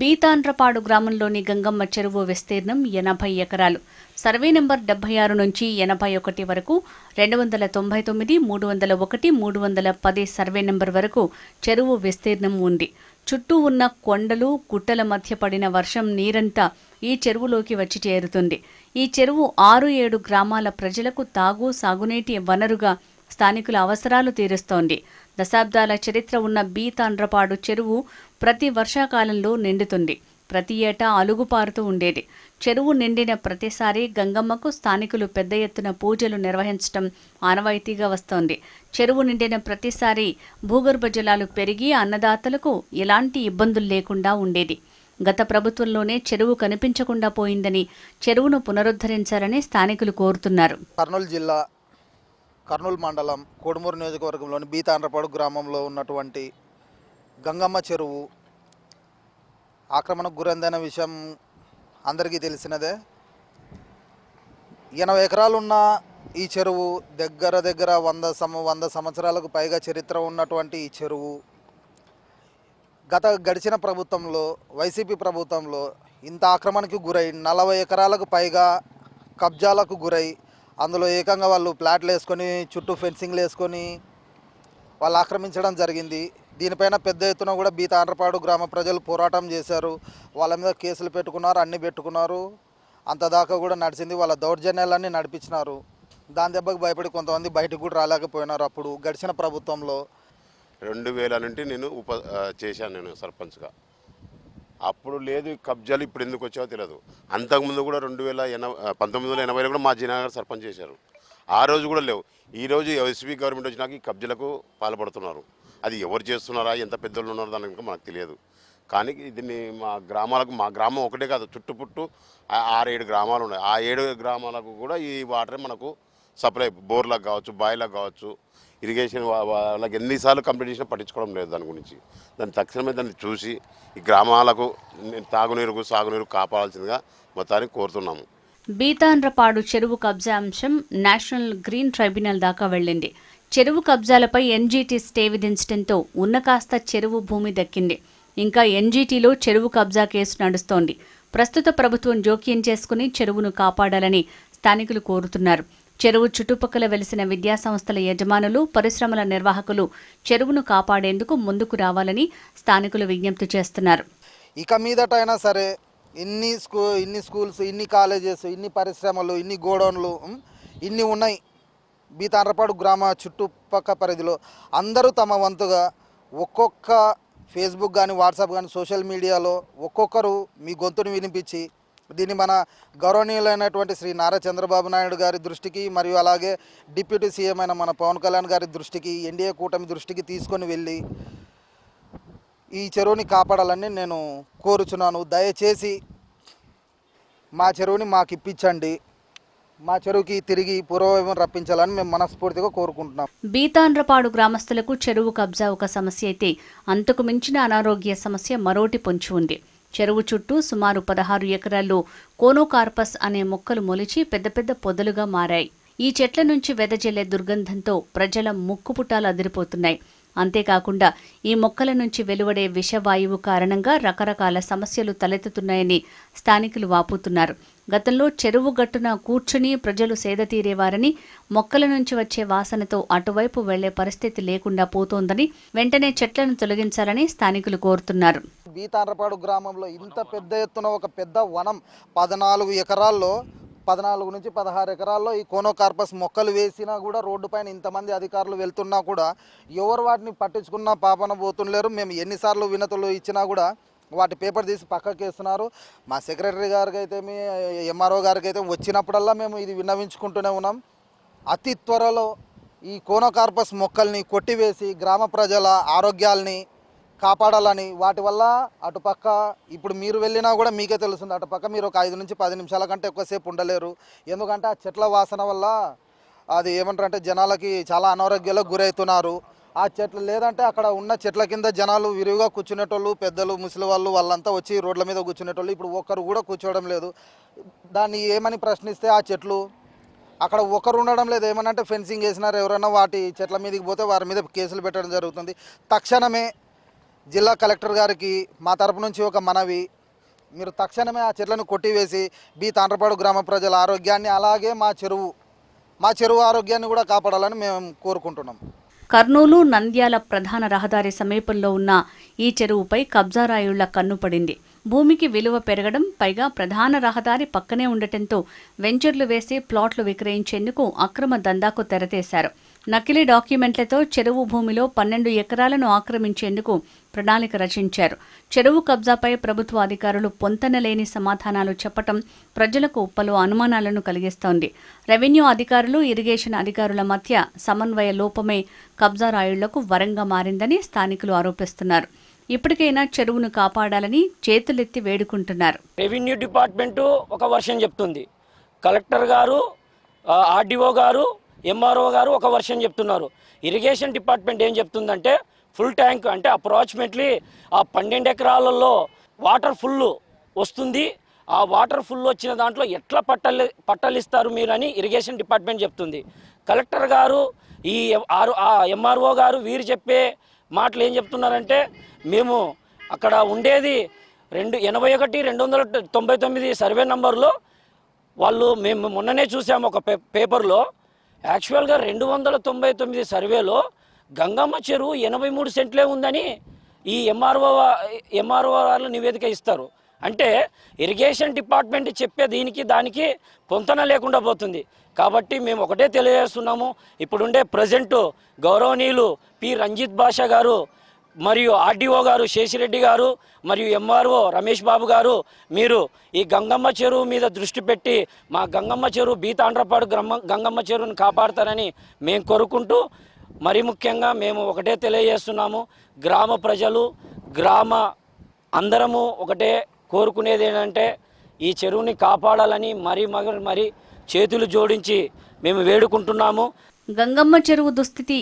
బీతాండ్రపాడు గ్రామంలోని గంగమ్మ చెరువు విస్తీర్ణం 80 ఎకరాలు. సర్వే నెంబర్ 76 నుంచి 81 వరకు 299, 301, 310 సర్వే నెంబర్ వరకు చెరువు విస్తీర్ణం ఉంది. చుట్టూ ఉన్న కొండలు, గుట్టల మధ్య పడిన వర్షం నీరంతా ఈ చెరువులోకి వచ్చి చేరుతుంది. ఈ చెరువు 6-7 గ్రామాల ప్రజలకు తాగు, సాగునీటి వనరుగా స్థానికుల అవసరాలు తీరుస్తోంది. దశాబ్దాల చరిత్ర ఉన్న బీతాండ్రపాడు చెరువు ప్రతి వర్షాకాలంలో నిండుతుంది. ప్రతి ఏటా అలుగుపారుతూ ఉండేది. చెరువు నిండిన ప్రతిసారి గంగమ్మకు స్థానికులు పెద్ద ఎత్తున పూజలు నిర్వహించడం ఆనవాయితీగా వస్తోంది. చెరువు నిండిన ప్రతిసారి భూగర్భ జలాలు పెరిగి అన్నదాతలకు ఎలాంటి ఇబ్బందులు లేకుండా ఉండేది. గత ప్రభుత్వంలోనే చెరువు కనిపించకుండా పోయిందని, చెరువును పునరుద్ధరించాలని స్థానికులు కోరుతున్నారు. కర్నూలు జిల్లా కర్నూలు మండలం కోడుమూరు నియోజకవర్గంలోని బీతాండ్రపాడు గ్రామంలో ఉన్నటువంటి గంగమ్మ చెరువు ఆక్రమణకు గురైందనే విషయం అందరికీ తెలిసినదే. 80 ఎకరాలున్న ఈ చెరువు దగ్గర 100 సంవత్సరాలకు పైగా చరిత్ర ఉన్నటువంటి ఈ చెరువు గడిచిన ప్రభుత్వంలో, వైసీపీ ప్రభుత్వంలో ఇంత ఆక్రమణకు గురై 40 ఎకరాలకు పైగా కబ్జాలకు గురై అందులో ఏకంగా వాళ్ళు ప్లాట్లు వేసుకొని చుట్టూ ఫెన్సింగ్లు వేసుకొని వాళ్ళు ఆక్రమించడం జరిగింది. దీనిపైన పెద్ద ఎత్తున కూడా బీతాండ్రపాడు గ్రామ ప్రజలు పోరాటం చేశారు. వాళ్ళ మీద కేసులు పెట్టుకున్నారు, అన్నీ పెట్టుకున్నారు. అంతదాకా కూడా నడిచింది. వాళ్ళ దౌర్జన్యాలన్నీ నడిపించినారు. దాని దెబ్బకు భయపడి కొంతమంది బయటకు కూడా రాలేకపోయినారు. అప్పుడు గడిచిన ప్రభుత్వంలో 2000 నుండి నేను చేశాను నేను సర్పంచ్గా. అప్పుడు లేదు కబ్జాలు, ఇప్పుడు ఎందుకు వచ్చావో తెలియదు. అంతకుముందు కూడా 1980లో కూడా మా జీనగర్ సర్పంచ్ చేశారు. ఆ రోజు కూడా లేవు. ఈరోజు ఎస్పీ గవర్నమెంట్ వచ్చినాక ఈ కబ్జాలకు పాల్పడుతున్నారు. అది ఎవరు చేస్తున్నారా, ఎంత పెద్దలు ఉన్నారో దాని ఇంకా మనకు తెలియదు. కానీ దీన్ని మా గ్రామం ఒకటే కాదు, చుట్టుపుట్టు 6-7 గ్రామాలు ఉన్నాయి. ఆ 7 గ్రామాలకు కూడా ఈ వాటర్ మనకు సప్లై, బోర్లకు కావచ్చు, బాయిలకు కావచ్చు, ఇరిగేషన్ వాళ్ళకి ఎన్నిసార్లు కంప్లీట్ చేసినా పట్టించుకోవడం లేదు. దాని గురించి దాన్ని తక్షణమే దాన్ని చూసి ఈ గ్రామాలకు తాగునీరు, సాగునీరు కాపాడాల్సిందిగా మొత్తానికి కోరుతున్నాము. బీతాండ్రపాడు చెరువు కబ్జా అంశం నేషనల్ గ్రీన్ ట్రైబ్యునల్ దాకా వెళ్ళింది. చెరువు కబ్జాలపై ఎన్జీటీ స్టే విధించడంతో ఉన్న కాస్త చెరువు భూమి దక్కింది. ఇంకా ఎన్జీటీలో చెరువు కబ్జా కేసు నడుస్తోంది. ప్రస్తుత ప్రభుత్వం జోక్యం చేసుకుని చెరువును కాపాడాలని స్థానికులు కోరుతున్నారు. చెరువు చుట్టుపక్కల వెలిసిన విద్యాసంస్థల యజమానులు, పరిశ్రమల నిర్వాహకులు చెరువును కాపాడేందుకు ముందుకు రావాలని స్థానికులు విజ్ఞప్తి చేస్తున్నారు. ఇక మీదటైనా సరే ఇన్ని స్కూల్స్, ఇన్ని కాలేజెస్, ఇన్ని పరిశ్రమలు, ఇన్ని గోడౌన్లు ఇన్ని ఉన్నాయి బీతాండ్రపాడు గ్రామ చుట్టుపక్క పరిధిలో. అందరూ తమ వంతుగా ఒక్కొక్క ఫేస్బుక్ కానీ, వాట్సాప్ కానీ, సోషల్ మీడియాలో ఒక్కొక్కరు మీ గొంతును వినిపించి దీన్ని మన గౌరవనీయులైనటువంటి శ్రీ నారా చంద్రబాబు నాయుడు గారి దృష్టికి, మరియు అలాగే డిప్యూటీ సీఎం అయిన మన పవన్ కళ్యాణ్ గారి దృష్టికి, ఎన్డీఏ కూటమి దృష్టికి తీసుకొని వెళ్ళి ఈ చెరువుని కాపాడాలని నేను కోరుచున్నాను. దయచేసి మా చెరువుని మాకు ఇప్పించండి. మా చెరువుకి తిరిగి పూర్వవైభవం రప్పించాలని మేము మనస్ఫూర్తిగా కోరుకుంటున్నాం. బీతాండ్రపాడు గ్రామస్తులకు చెరువు కబ్జా ఒక సమస్య అయితే అంతకు మించిన అనారోగ్య సమస్య మరోటి పొంచి ఉంది. చెరువు చుట్టూ సుమారు 16 ఎకరాల్లో కోనోకార్పస్ అనే మొక్కలు మొలిచి పెద్ద పెద్ద పొదలుగా మారాయి. ఈ చెట్ల నుంచి వెదజల్లే దుర్గంధంతో ప్రజల ముక్కుపుటాలు అదిరిపోతున్నాయి. అంతేకాకుండా ఈ మొక్కల నుంచి వెలువడే విషవాయువు కారణంగా రకరకాల సమస్యలు తలెత్తుతున్నాయని స్థానికులు వాపోతున్నారు. గతంలో చెరువు గట్టున కూర్చుని ప్రజలు సేద తీరేవారని, మొక్కల నుంచి వచ్చే వాసనతో అటువైపు వెళ్లే పరిస్థితి లేకుండా పోతోందని, వెంటనే చెట్లను తొలగించాలని స్థానికులు కోరుతున్నారు. బీతాండ్రపాడు గ్రామంలో ఇంత పెద్ద ఎత్తున ఒక పెద్ద వనం 14 ఎకరాల్లో 14 నుంచి 16 ఎకరాల్లో ఈ కోనోకార్పస్ మొక్కలు వేసినా కూడా రోడ్డు పైన ఇంతమంది అధికారులు వెళ్తున్నా కూడా ఎవరు వాటిని పట్టించుకున్నా పాపన పోతుండలేరు. మేము ఎన్నిసార్లు వినతులు ఇచ్చినా కూడా వాటి పేపర్ తీసి పక్కకి వేస్తున్నారు. మా సెక్రటరీ గారికి అయితే, మీ ఎంఆర్ఓ గారికి అయితే వచ్చినప్పుడల్లా మేము ఇది విన్నవించుకుంటూనే ఉన్నాం. అతి త్వరలో ఈ కోనోకార్పస్ మొక్కల్ని కొట్టివేసి గ్రామ ప్రజల ఆరోగ్యాల్ని కాపాడాలని, వాటి వల్ల అటుపక్క ఇప్పుడు మీరు వెళ్ళినా కూడా మీకే తెలుస్తుంది, అటుపక్క మీరు ఒక 5 నుంచి 10 నిమిషాల కంటే ఎక్కువసేపు ఉండలేరు. ఎందుకంటే ఆ చెట్ల వాసన వల్ల అది ఏమంటారంటే జనాలకి చాలా అనారోగ్యాలకు గురవుతున్నారు. ఆ చెట్లు లేదంటే అక్కడ ఉన్న చెట్ల కింద జనాలు విరివిగా కూర్చునేటోళ్ళు, పెద్దలు, ముసలి వాళ్ళు, వాళ్ళంతా వచ్చి రోడ్ల మీద కూర్చునేటోళ్ళు. ఇప్పుడు ఒక్కరు కూడా కూర్చోవడం లేదు. దాన్ని ఏమని ప్రశ్నిస్తే ఆ చెట్లు అక్కడ ఒకరు ఉండడం లేదు. ఏమనంటే ఫెన్సింగ్ వేసినారు, ఎవరైనా వాటి చెట్ల మీదకి పోతే వారి మీద కేసులు పెట్టడం జరుగుతుంది. తక్షణమే జిల్లా కలెక్టర్ గారికి మా తరపు నుంచి ఒక మనవి, మీరు తక్షణమే ఆ చెట్లను కొట్టివేసి బి తాండ్రపాడు గ్రామ ప్రజల ఆరోగ్యాన్ని అలాగే మా చెరువు ఆరోగ్యాన్ని కూడా కాపాడాలని మేము కోరుకుంటున్నాం. కర్నూలు నంద్యాల ప్రధాన రహదారి సమీపంలో ఉన్న ఈ చెరువుపై కబ్జా రాయుళ్ల కన్ను పడింది. భూమికి విలువ పెరగడం, పైగా ప్రధాన రహదారి పక్కనే ఉండటంతో వెంచర్లు వేసి ప్లాట్లు విక్రయించేందుకు అక్రమ దందాకు తెరతీశారు. నకిలీ డాక్యుమెంట్లతో చెరువు భూమిలో 12 ఎకరాలను ఆక్రమించేందుకు ప్రణాళిక రచించారు. చెరువు కబ్జాపై ప్రభుత్వ అధికారులు పొంతనలేని సమాధానాలు చెప్పటం ప్రజలకు పలు అనుమానాలను కలిగిస్తోంది. రెవెన్యూ అధికారులు, ఇరిగేషన్ అధికారుల మధ్య సమన్వయ లోపమే కబ్జా రాయుళ్లకు వరంగా మారిందని స్థానికులు ఆరోపిస్తున్నారు. ఇప్పటికైనా చెరువును కాపాడాలని చేతులెత్తి వేడుకుంటున్నారు. రెవెన్యూ డిపార్ట్మెంటు ఒక వర్షన్ చెప్తుంది, కలెక్టర్ గారు, ఆర్డీఓ గారు, ఎంఆర్ఓ గారు ఒక వర్షన్ చెప్తున్నారు. ఇరిగేషన్ డిపార్ట్మెంట్ ఏం చెప్తుందంటే ఫుల్ ట్యాంక్ అంటే అప్రాక్సిమేట్లీ ఆ 12 ఎకరాలలో వాటర్ ఫుల్ వస్తుంది. ఆ వాటర్ ఫుల్ వచ్చిన దాంట్లో ఎట్లా పట్టలిస్తారు మీరని ఇరిగేషన్ డిపార్ట్మెంట్ చెప్తుంది. కలెక్టర్ గారు, ఈ ఎంఆర్ఓ గారు వీరు చెప్పే మాటలు ఏం చెప్తున్నారంటే మేము అక్కడ ఉండేది 81-299 సర్వే నంబర్లో వాళ్ళు, మేము మొన్ననే చూసాము ఒక పేపర్లో, యాక్చువల్గా 299 సర్వేలో గంగమ్మ చెరువు 83 సెంట్లే ఉందని ఈ ఎంఆర్ఓ వాళ్ళు నివేదిక ఇస్తారు. అంటే ఇరిగేషన్ డిపార్ట్మెంట్ చెప్పే దానికి పొంతన లేకుండా పోతుంది. కాబట్టి మేము ఒకటే తెలియజేస్తున్నాము, ఇప్పుడుండే ప్రజెంటు గౌరవనీయులు పి రంజిత్ బాషా గారు మరియు ఆర్డీఓ గారు శేషిరెడ్డి గారు మరియు ఎంఆర్ఓ రమేష్ బాబు గారు, మీరు ఈ గంగమ్మ చెరువు మీద దృష్టి పెట్టి మా గంగమ్మ చెరువు బి తాండ్రపాడు గంగమ్మ చెరువును కాపాడతారని మేము కోరుకుంటూ, మరి ముఖ్యంగా మేము ఒకటే తెలియజేస్తున్నాము, గ్రామ ప్రజలు, అందరము ఒకటే కోరుకునేది ఏంటంటే ఈ చెరువుని కాపాడాలని మరి చేతులు జోడించి మేము వేడుకుంటున్నాము. గంగమ్మ చెరువు దుస్థితి